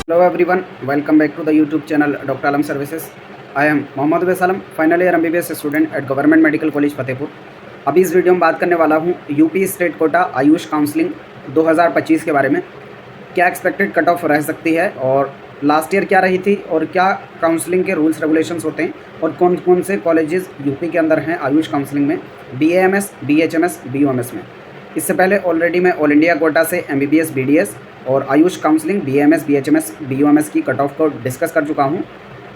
Hello everyone, welcome back to the YouTube channel Dr. Alam Services. I am Mohammad Uwais Alam, final year MBBS student at Government Medical College Fatehpur. अभी इस video में बात करने वाला हूँ UP state quota Ayush counselling 2025 के बारे में। क्या एक्सपेक्टेड कट ऑफ रह सकती है और लास्ट ईयर क्या रही थी और क्या काउंसलिंग के रूल्स रेगुलेशंस होते हैं और कौन कौन से कॉलेजेस यूपी के अंदर हैं आयुष काउंसलिंग में, BAMS, BHMS, BUMS में। इससे पहले ऑलरेडी मैं ऑल इंडिया कोटा से MBBS, BDS और Ayush counselling BAMS, BHMS, BUMS की कट ऑफ को डिस्कस कर चुका हूँ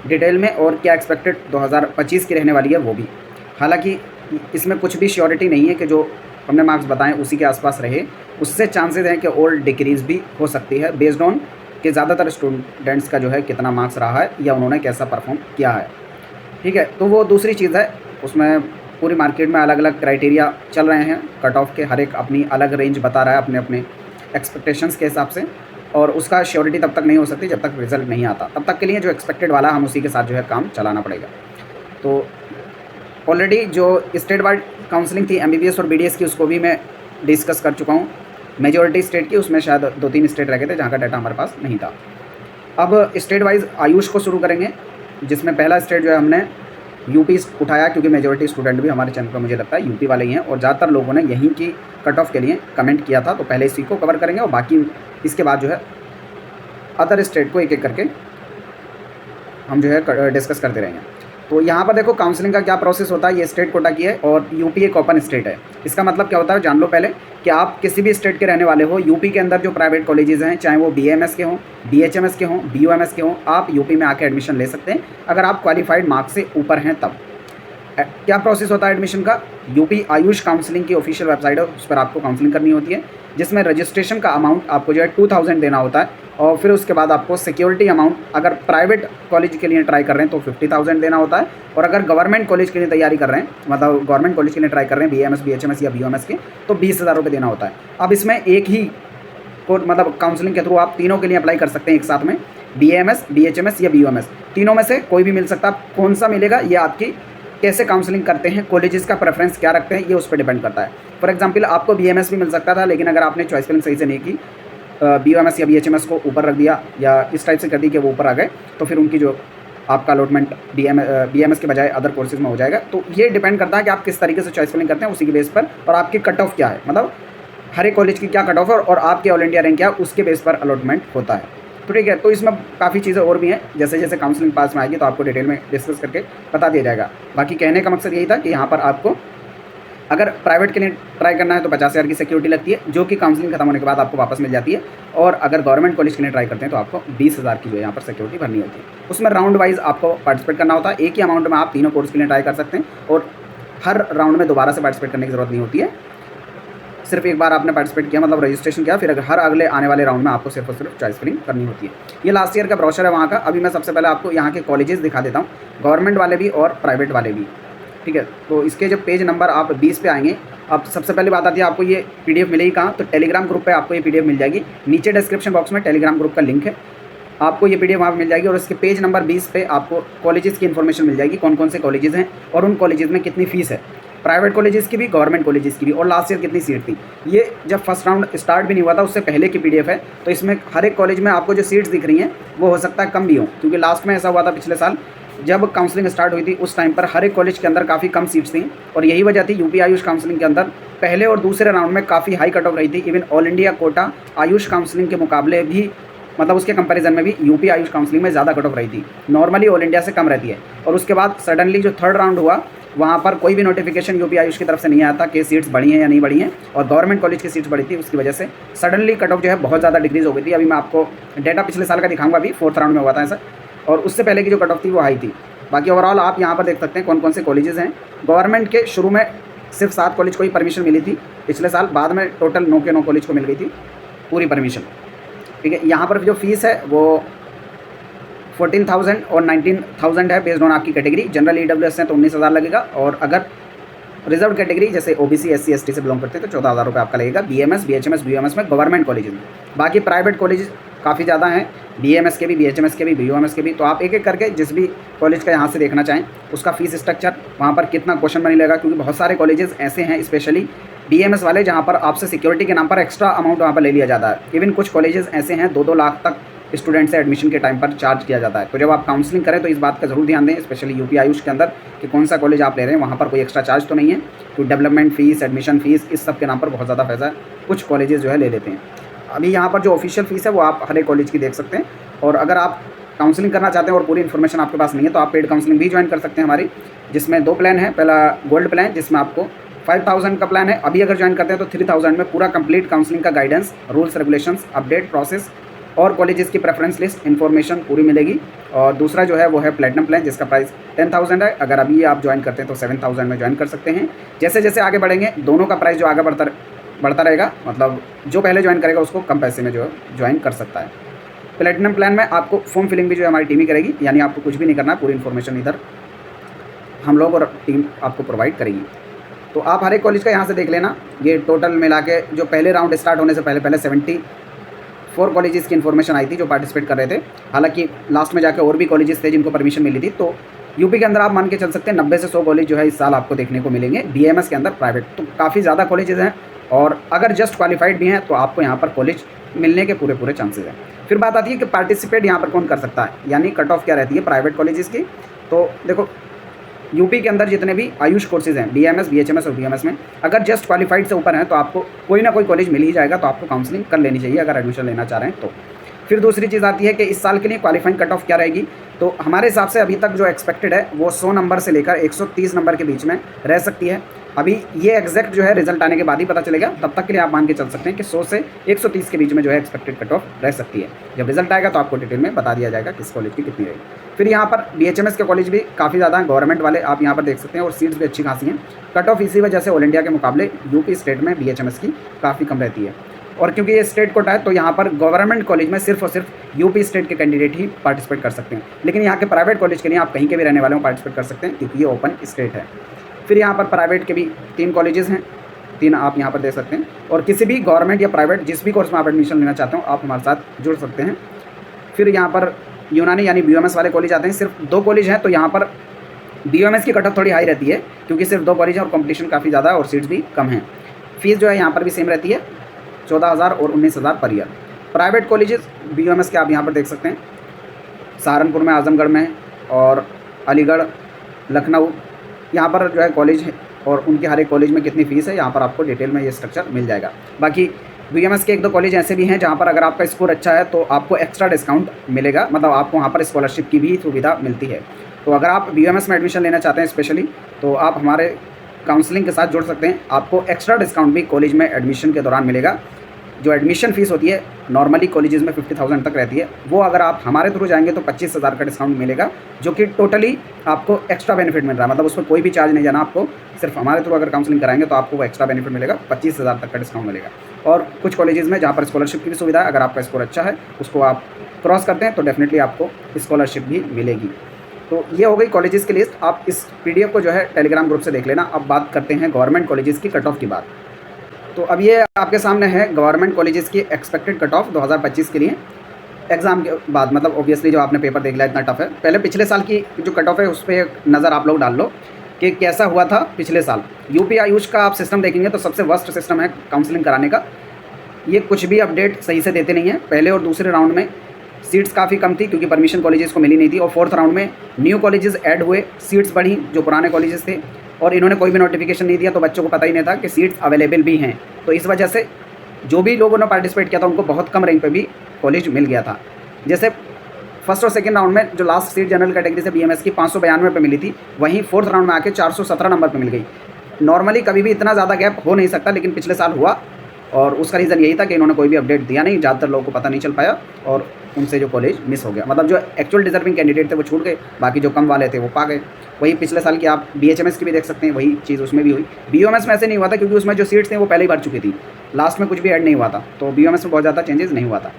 डिटेल में, और क्या एक्सपेक्टेड 2025 की रहने वाली है वो भी। हालांकि इसमें कुछ भी श्योरिटी नहीं है कि जो हमने मार्क्स बताएं उसी के आसपास रहे, उससे चांसेस हैं कि और डिक्रीज़ भी हो सकती है बेस्ड ऑन कि ज़्यादातर स्टूडेंट्स का जो है कितना मार्क्स रहा है या उन्होंने कैसा परफॉर्म किया है। ठीक है, तो वो दूसरी चीज़ है। उसमें पूरी मार्केट में अलग अलग क्राइटेरिया चल रहे हैं, कट ऑफ के हर एक अपनी अलग रेंज बता रहा है अपने अपने एक्सपेक्टेशंस के हिसाब से, और उसका श्योरिटी तब तक नहीं हो सकती जब तक रिजल्ट नहीं आता। तब तक के लिए जो एक्सपेक्टेड वाला हम उसी के साथ जो है काम चलाना पड़ेगा। तो ऑलरेडी जो स्टेट वाइड काउंसलिंग थी MBBS और BDS की, उसको भी मैं डिस्कस कर चुका हूँ। मेजॉरिटी स्टेट की, उसमें शायद 2-3 स्टेट रह गए थे जहाँ का डाटा हमारे पास नहीं था। अब स्टेट वाइज आयुष को शुरू करेंगे, जिसमें पहला स्टेट जो है हमने यूपी उठाया, क्योंकि मेजॉरिटी स्टूडेंट भी हमारे चैनल पर मुझे लगता है यूपी वाले ही हैं और ज़्यादातर लोगों ने यहीं की कट ऑफ के लिए कमेंट किया था। तो पहले इसी को कवर करेंगे और बाकी इसके बाद जो है अदर स्टेट को एक एक करके हम जो है डिस्कस करते रहेंगे। तो यहाँ पर देखो काउंसलिंग का क्या प्रोसेस होता है। ये स्टेट कोटा की है और यूपी एक ओपन स्टेट है। इसका मतलब क्या होता है जान लो पहले, कि आप किसी भी स्टेट के रहने वाले हो, यूपी के अंदर जो प्राइवेट कॉलेजेस हैं, चाहे वो BAMS के हों, BHMS के हों, BUMS के हों, आप यूपी में आके एडमिशन ले सकते हैं अगर आप क्वालिफाइड मार्क्स से ऊपर हैं तब। क्या प्रोसेस होता है एडमिशन का? यूपी आयुष काउंसलिंग की ऑफिशियल वेबसाइट है, उस पर आपको काउंसलिंग करनी होती है, जिसमें रजिस्ट्रेशन का अमाउंट आपको जो है 2000 देना होता है, और फिर उसके बाद आपको सिक्योरिटी अमाउंट, अगर प्राइवेट कॉलेज के लिए ट्राई कर रहे हैं तो 50,000 देना होता है, और अगर गवर्नमेंट कॉलेज के लिए तैयारी कर रहे हैं, मतलब गवर्नमेंट कॉलेज के लिए ट्राई कर रहे हैं BAMS, BHMS या BUMS के, तो 20,000 रुपये देना होता है। अब इसमें एक ही को मतलब काउंसलिंग के थ्रू आप तीनों के लिए अप्लाई कर सकते हैं एक साथ में, BAMS, BHMS या BUMS, तीनों में से कोई भी मिल सकता है। कौन सा मिलेगा ये आपकी कैसे काउंसलिंग करते हैं, कॉलेजेस का प्रेफरेंस क्या रखते हैं, ये उस पर डिपेंड करता है। फॉर एग्जांपल आपको BAMS भी मिल सकता था, लेकिन अगर आपने चॉइस फिलिंग सही से नहीं की, BUMS या BHMS को ऊपर रख दिया या इस टाइप से कर दी कि वो ऊपर आ गए, तो फिर उनकी जो आपका अलॉटमेंट BAMS के बजाय अदर कोर्सेज में हो जाएगा। तो ये डिपेंड करता है कि आप किस तरीके से चॉइस फिलिंग करते हैं उसी के बेस पर, और आपकी कट ऑफ क्या है, मतलब हर एक कॉलेज की क्या कट ऑफ है और आपके ऑल इंडिया रैंक क्या है, उसके बेस पर अलॉटमेंट होता है। तो ठीक है, तो इसमें काफ़ी चीज़ें और भी हैं, जैसे जैसे काउंसलिंग पास में आएगी तो आपको डिटेल में डिस्कस करके बता दिया जाएगा। बाकी कहने का मकसद यही था कि यहाँ पर आपको अगर प्राइवेट के लिए ट्राई करना है तो 50,000 की सिक्योरिटी लगती है, जो कि काउंसलिंग खत्म होने के बाद आपको वापस मिल जाती है, और अगर गवर्नमेंट कॉलेज के लिए ट्राई करते हैं तो आपको 20,000 की जो है यहाँ पर सिक्योरिटी भरनी होती है। उसमें राउंड वाइज आपको पार्टिसिपेट करना होता है। एक ही अमाउंट में आप तीनों कोर्स के लिए ट्राई कर सकते हैं, और हर राउंड में दोबारा से पार्टिसिपेट करने की ज़रूरत नहीं होती है। सिर्फ एक बार आपने पार्टिसिपेट किया, मतलब रजिस्ट्रेशन किया, फिर हर अगले आने वाले राउंड में आपको सिर्फ और सिर्फ चॉइस फिलिंग करनी होती है। ये लास्ट ईयर का ब्रोशर है वहाँ का। अभी मैं सबसे पहले आपको यहाँ के कॉलेजेस दिखा देता हूँ, गवर्नमेंट वाले भी और प्राइवेट वाले भी। ठीक है, तो इसके जब पेज नंबर आप 20 पे आएंगे, अब सबसे पहली बात आती है आपको ये PDF मिलेगी कहाँ, तो टेलीग्राम ग्रुप पे आपको ये PDF मिल जाएगी। नीचे डिस्क्रिप्शन बॉक्स में टेलीग्राम ग्रुप का लिंक है, आपको ये PDF वहाँ पर मिल जाएगी, और इसके पेज नंबर 20 पे आपको कॉलेजेस की इन्फॉर्मेशन मिल जाएगी, कौन कौन से कॉलेजेस हैं और उन कॉलेजेस में कितनी फ़ीस है, प्राइवेट कॉलेजेस की भी, गवर्नमेंट कॉलेजेस की भी, और लास्ट ईयर कितनी सीट थी। ये जब फर्स्ट राउंड स्टार्ट भी नहीं हुआ था उससे पहले की PDF है, तो इसमें हर एक कॉलेज में आपको जो सीट्स दिख रही हैं वो हो सकता है कम भी हो, क्योंकि लास्ट में ऐसा हुआ था पिछले साल जब काउंसलिंग स्टार्ट हुई थी, उस टाइम पर हर एक कॉलेज के अंदर काफ़ी कम सीट्स थी, और यही वजह थी यूपी आयुष काउंसलिंग के अंदर पहले और दूसरे राउंड में काफ़ी हाई कट ऑफ रही थी। Even all India quota Ayush counselling के मुकाबले भी, मतलब उसके कंपैरिजन में भी यूपी आयुष काउंसलिंग में ज़्यादा कट ऑफ रही थी। नॉर्मली ऑल इंडिया से कम रहती है, और उसके बाद सडनली जो थर्ड राउंड हुआ वहाँ पर कोई भी नोटिफिकेशन यूपी आयुष की तरफ से नहीं आया था कि सीट्स बढ़ी हैं या नहीं बढ़ी हैं, और गवर्नमेंट कॉलेज की सीट्स बढ़ी थी, उसकी वजह से सडनली कट ऑफ जो है बहुत ज़्यादा डिक्रीज़ हो गई थी। अभी मैं आपको डेटा पिछले साल का दिखाऊंगा, अभी 4th राउंड में हुआ था ऐसा, और उससे पहले की जो कट ऑफ थी वो हाई थी। बाकी ओवरऑल आप यहाँ पर देख सकते हैं कौन कौन से कॉलेजेस हैं। गवर्नमेंट के शुरू में सिर्फ 7 कॉलेज को ही परमिशन मिली थी पिछले साल, बाद में टोटल 9 के 9 कॉलेज को मिल गई थी पूरी परमिशन। ठीक है, यहाँ पर जो फीस है वो 14,000 और 19,000 है बेस्ड ऑन आपकी कैटेगरी। जनरल EWS है तो 19,000 लगेगा, और अगर रिजर्व कैटेगरी जैसे OBC SC ST से बिलोंग करते हैं तो 14,000 रुपये आपका लगेगा BAMS, BHMS, BUMS में, गवर्नमेंट कॉलेज में। बाकी प्राइवेट कॉलेज काफ़ी ज़्यादा हैं, BAMS के भी, BHMS के भी, BUMS के भी। तो आप एक एक करके जिस भी कॉलेज का यहाँ से देखना चाहें उसका फीस स्ट्रक्चर, वहाँ पर कितना क्वेश्चन बनी लगेगा, क्योंकि बहुत सारे कॉलेजेस ऐसे हैं स्पेशली BAMS वाले जहाँ पर आपसे सिक्योरिटी के नाम पर एक्स्ट्रा अमाउंट वहाँ पर ले लिया जाता है। इवन कुछ कॉलेजेस ऐसे हैं 2-2 लाख तक स्टूडेंट से एडमिशन के टाइम पर चार्ज किया जाता है। तो जब आप काउंसलिंग करें तो इस बात का ज़रूर ध्यान दें, स्पेशली यूपी आयुष के अंदर, कि कौन सा कॉलेज आप ले रहे हैं, वहाँ पर कोई एक्स्ट्रा चार्ज तो नहीं है। तो डेवलपमेंट फ़ीस, एडमिशन फ़ीस, इस सब के नाम पर बहुत ज़्यादा पैसा कुछ कॉलेजेस जो है ले लेते हैं। अभी यहाँ पर जो ऑफिशियल फ़ीस है वो आप हर एक कॉलेज की देख सकते हैं। और अगर आप काउंसलिंग करना चाहते हैं और पूरी इन्फॉर्मेशन आपके पास नहीं है तो आप पेड काउंसलिंग भी ज्वाइन कर सकते हैं हमारी, जिसमें 2 प्लान है। पहला गोल्ड प्लान, जिसमें आपको 5000 का प्लान है। अभी अगर ज्वाइन करते हैं तो 3000 में पूरा कंप्लीट काउंसलिंग का guidance, rules regulations, update process और कॉलेजेस की प्रेफरेंस लिस्ट इन्फॉर्मेशन पूरी मिलेगी। और दूसरा जो है वो है प्लेटिनम प्लान, जिसका प्राइस 10000 है। अगर अभी आप ज्वाइन करते हैं तो 7000 में ज्वाइन कर सकते हैं। जैसे जैसे आगे बढ़ेंगे दोनों का प्राइस जो आगे बढ़ता रहेगा, मतलब जो पहले ज्वाइन करेगा उसको कम पैसे में जो है ज्वाइन कर सकता है। प्लेटिनम प्लान में आपको फॉर्म फिलिंग भी जो है हमारी टीम ही करेगी, यानी आपको कुछ भी नहीं करना, पूरी इन्फॉर्मेशन इधर हम लोग और टीम आपको प्रोवाइड करेगी। तो आप हर एक कॉलेज का यहाँ से देख लेना। ये टोटल मिला के जो पहले राउंड स्टार्ट होने से पहले 74 कॉलेजेस की इन्फॉर्मेशन आई थी जो पार्टिसिपेट कर रहे थे। हालांकि लास्ट में जाके और भी कॉलेजेस थे जिनको परमिशन मिली थी। तो यूपी के अंदर आप मान के चल सकते हैं 90 से 100 कॉलेज जो है इस साल आपको देखने को मिलेंगे BAMS के अंदर प्राइवेट। तो काफ़ी ज़्यादा कॉलेजेस हैं और अगर जस्ट क्वालिफाइड भी हैं तो आपको यहाँ पर कॉलेज मिलने के पूरे चांसेस हैं। फिर बात आती है कि पार्टिसिपेट यहाँ पर कौन कर सकता है, यानी कट ऑफ क्या रहती है प्राइवेट कॉलेजेस की। तो देखो यूपी के अंदर जितने भी आयुष कोर्सेज हैं BAMS, BHMS और BMS में, अगर जस्ट क्वालिफाइड से ऊपर हैं तो आपको कोई ना कोई कॉलेज मिल ही जाएगा। तो आपको काउंसलिंग कर लेनी चाहिए अगर एडमिशन लेना चाह रहे हैं तो। फिर दूसरी चीज़ आती है कि इस साल के लिए क्वालिफाइंग कट ऑफ क्या रहेगी। तो हमारे हिसाब से अभी तक जो एक्सपेक्टेड है वो 100 नंबर से लेकर 130 नंबर के बीच में रह सकती है। अभी ये एग्जैक्ट जो है रिजल्ट आने के बाद ही पता चलेगा, तब तक के लिए आप मान के चल सकते हैं कि 100 से 130 के बीच में जो है एक्सपेक्टेड कट ऑफ रह सकती है। जब रिजल्ट आएगा तो आपको डिटेल में बता दिया जाएगा किस कॉलेज की कितनी रहेगी। फिर यहाँ पर BHMS के कॉलेज भी काफ़ी ज़्यादा हैं, गवर्नमेंट वाले आप यहाँ पर देख सकते हैं, और सीट्स भी अच्छी खासी हैं। कट ऑफ इसी वजह से ऑल इंडिया के मुकाबले यूपी स्टेट में BHMS की काफ़ी कम रहती है। और क्योंकि ये स्टेट कोटा है तो यहाँ पर गवर्नमेंट कॉलेज में सिर्फ और सिर्फ यूपी स्टेट के कैंडिडेट ही पार्टिसिपेट कर सकते हैं। लेकिन यहाँ के प्राइवेट कॉलेज के लिए आप कहीं के भी रहने वाले हो पार्टिसिपेट कर सकते हैं, क्योंकि ये ओपन स्टेट है। फिर यहाँ पर प्राइवेट के भी 3 कॉलेजेस हैं, 3 आप यहाँ पर देख सकते हैं। और किसी भी गवर्नमेंट या प्राइवेट जिस भी कोर्स में आप एडमिशन लेना चाहते हो आप हमारे साथ जुड़ सकते हैं। फिर यहाँ पर यूनानी यानी BOMS वाले कॉलेज आते हैं, सिर्फ 2 कॉलेज हैं। तो यहाँ पर BOMS की कट ऑफ थोड़ी हाई रहती है क्योंकि सिर्फ 2 कॉलेज हैं और कंपटीशन काफ़ी ज़्यादा है और सीट्स भी कम हैं। फीस जो है यहाँ पर भी सेम रहती है, 14,000 और 19,000 per year. Private colleges BOMS के आप यहाँ पर देख सकते हैं, सहारनपुर में, आजमगढ़ में और अलीगढ़, लखनऊ, यहाँ पर जो है कॉलेज है और उनके हर एक कॉलेज में कितनी फ़ीस है यहाँ पर आपको डिटेल में ये स्ट्रक्चर मिल जाएगा। बाकी BMS के 1-2 कॉलेज ऐसे भी हैं जहाँ पर अगर आपका स्कोर अच्छा है तो आपको एक्स्ट्रा डिस्काउंट मिलेगा, मतलब आपको वहाँ पर स्कॉलरशिप की भी सुविधा मिलती है। तो अगर आप BMS में एडमिशन लेना चाहते हैं स्पेशली, तो आप हमारे काउंसलिंग के साथ जुड़ सकते हैं। आपको एक्स्ट्रा डिस्काउंट भी कॉलेज में एडमिशन के दौरान मिलेगा। जो एडमिशन फ़ीस होती है नॉर्मली कॉलेजेस में 50,000 तक रहती है, वो अगर आप हमारे थ्रू जाएंगे तो 25,000 का डिस्काउंट मिलेगा, जो कि टोटली आपको एक्स्ट्रा बेनिफिट मिल रहा है। मतलब उसमें कोई भी चार्ज नहीं जाना आपको, सिर्फ हमारे थ्रू अगर काउंसलिंग कराएंगे तो आपको वो एक्स्ट्रा बेनिफिट मिलेगा, 25,000 तक का डिस्काउंट मिलेगा। और कुछ कॉलेजेस में जहाँ पर स्कॉलरशिप की भी सुविधा है, अगर आपका स्कोर अच्छा है उसको आप क्रॉस करते हैं तो डेफिनेटली आपको स्कॉलरशिप भी मिलेगी। तो ये हो गई कॉलेजेस की लिस्ट। आप इस PDF को जो है टेलीग्राम ग्रुप से देख लेना। अब बात करते हैं गवर्नमेंट कॉलेजेस की कट ऑफ की बात। तो अब ये आपके सामने है गवर्नमेंट कॉलेजेस की एक्सपेक्टेड कट ऑफ 2025 के लिए एग्ज़ाम के बाद। मतलब ऑब्वियसली जो आपने पेपर देख लिया इतना टफ है, पहले पिछले साल की जो कट ऑफ है उस पर नज़र आप लोग डाल लो कि कैसा हुआ था पिछले साल। यूपी आयुष का आप सिस्टम देखेंगे तो सबसे वर्स्ट सिस्टम है काउंसलिंग कराने का। ये कुछ भी अपडेट सही से देते नहीं है। पहले और दूसरे राउंड में सीट्स काफ़ी कम थी क्योंकि परमिशन कॉलेजेस को मिली नहीं थी, और 4th राउंड में न्यू कॉलेजेस ऐड हुए, सीट्स बढ़ी जो पुराने कॉलेजेस थे, और इन्होंने कोई भी नोटिफिकेशन नहीं दिया तो बच्चों को पता ही नहीं था कि सीट्स अवेलेबल भी हैं। तो इस वजह से जो भी लोगों ने पार्टिसिपेट किया था उनको बहुत कम रैंक पे भी कॉलेज मिल गया था। जैसे फर्स्ट और सेकंड राउंड में जो लास्ट सीट जनरल कैटेगरी से BMS की 592 पे मिली थी, वहीं 4th राउंड में आके 417 नंबर पे मिल गई। नॉर्मली कभी भी इतना ज़्यादा गैप हो नहीं सकता, लेकिन पिछले साल हुआ, और उसका रीज़न यही था कि इन्होंने कोई भी अपडेट दिया नहीं, ज़्यादातर लोगों को पता नहीं चल पाया और उनसे जो कॉलेज मिस हो गया। मतलब जो एक्चुअल डिजर्विंग कैंडिडेट थे वो छूट गए, बाकी जो कम वाले थे वो पा गए। वही पिछले साल की आप BHMS की भी देख सकते हैं, वही चीज़ उसमें भी हुई। BOMS में ऐसे नहीं हुआ था क्योंकि उसमें जो सीट्स थे वो पहले ही भर चुकी थी, लास्ट में कुछ भी ऐड नहीं हुआ था, तो BOMS में बहुत ज़्यादा चेंजेस नहीं हुआ था।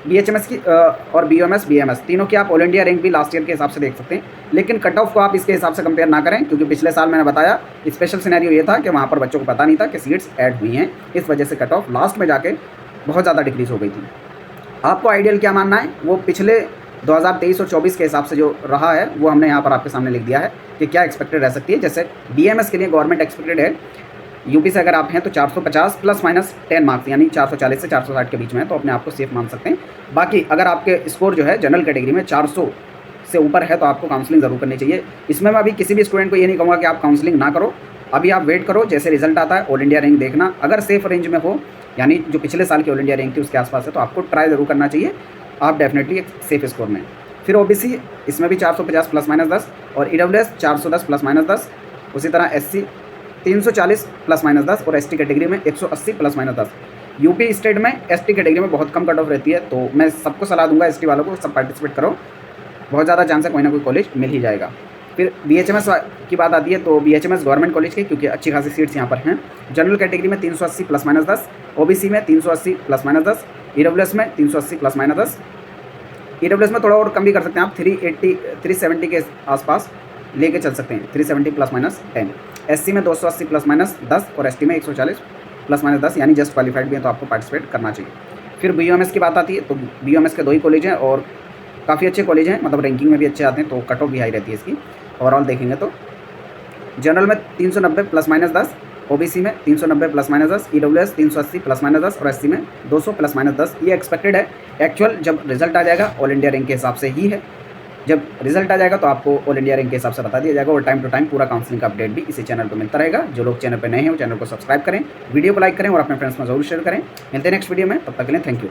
BHMS की और BMS तीनों की आप ऑल इंडिया रैंक भी लास्ट ईयर के हिसाब से देख सकते हैं, लेकिन कट ऑफ को आप इसके हिसाब से कंपेयर ना करें, क्योंकि पिछले साल मैंने बताया स्पेशल सिनेरियो ये था कि वहाँ पर बच्चों को पता नहीं था कि सीट्स ऐड हुई हैं, इस वजह से कट ऑफ लास्ट में जाके बहुत ज़्यादा डिक्रीज़ हो गई थी। आपको आइडियल क्या मानना है वो पिछले 2023 और 24 के हिसाब से जो रहा है वो हमने यहाँ पर आपके सामने लिख दिया है कि क्या एक्सपेक्टेड रह सकती है। जैसे BMS के लिए गवर्नमेंट एक्सपेक्टेड है यूपी से अगर आप हैं तो 450 प्लस माइनस 10 मार्क्स यानी 440 से 460 के बीच में है, तो अपने आप को सेफ मान सकते हैं। बाकी अगर आपके स्कोर जो है जनरल कैटेगरी में 400 से ऊपर है तो आपको काउंसलिंग ज़रूर करनी चाहिए। इसमें मैं अभी किसी भी स्टूडेंट को ये नहीं कहूँगा कि आप काउंसलिंग ना करो, अभी आप वेट करो, जैसे रिजल्ट आता है ऑल इंडिया रैंक देखना, अगर सेफ रेंज में हो यानी जो पिछले साल की ऑल इंडिया रैंक थी उसके आसपास है तो आपको ट्राई ज़रूर करना चाहिए, आप डेफिनेटली एक सेफ स्कोर में। फिर ओबीसी इसमें भी 450 प्लस माइनस 10 और ईडब्ल्यूएस 410 प्लस माइनस 10, उसी तरह एससी 340 प्लस माइनस 10 और एसटी कैटेगरी में 180 प्लस माइनस 10। यूपी स्टेट में एसटी कैटेगरी में बहुत कम कट ऑफ रहती है, तो मैं सबको सलाह दूंगा एसटी वालों को सब पार्टिसिपेट करो, बहुत ज़्यादा चांस है कोई ना कोई कॉलेज मिल ही जाएगा। फिर बीएचएमएस की बात आती है तो बीएचएमएस गवर्नमेंट कॉलेज की, क्योंकि अच्छी खासी सीट्स यहाँ पर हैं। जनरल कैटेगरी में 380 प्लस माइनस 10, ओबीसी में 380 प्लस माइनस 10, ईडब्ल्यूएस में 380 प्लस माइनस 10, ईडब्ल्यूएस में थोड़ा और कम भी कर सकते हैं आप, 370 के आसपास लेके चल सकते हैं, 370 प्लस माइनस 10। एससी में 280 प्लस माइनस 10 और एसटी में 140 प्लस माइनस 10 यानी जस्ट क्वालिफाइड भी है तो आपको पार्टिसिपेट करना चाहिए। फिर बीयूएमएस की बात आती है तो बीयूएमएस के 2 ही कॉलेज हैं और काफ़ी अच्छे कॉलेज हैं, मतलब रैंकिंग में भी अच्छे आते हैं, तो कट ऑफ भी हाई रहती है इसकी। ओवरऑल देखेंगे तो जनरल में 390 प्लस माइनस 10, ओबीसी में 390 plus minus 10, EWS 380 plus minus 10 और एससी में 200 प्लस माइनस 10। ये एक्सपेक्टेड है, एक्चुअल जब रिजल्ट आ जाएगा ऑल इंडिया रैंक के हिसाब से ही है। जब रिजल्ट आ जाएगा तो आपको ऑल इंडिया रैंक के हिसाब से बता दिया जाएगा और टाइम टू टाइम पूरा काउंसलिंग का अपडेट भी इसी चैनल पर मिलता रहेगा। जो लोग चैनल पर नए हैं वो चैनल को सब्सक्राइब करें, वीडियो को लाइक करें और अपने फ्रेंड्स में जरूर शेयर करें। मिलते हैं नेक्स्ट वीडियो में, तब तक के लिए थैंक यू।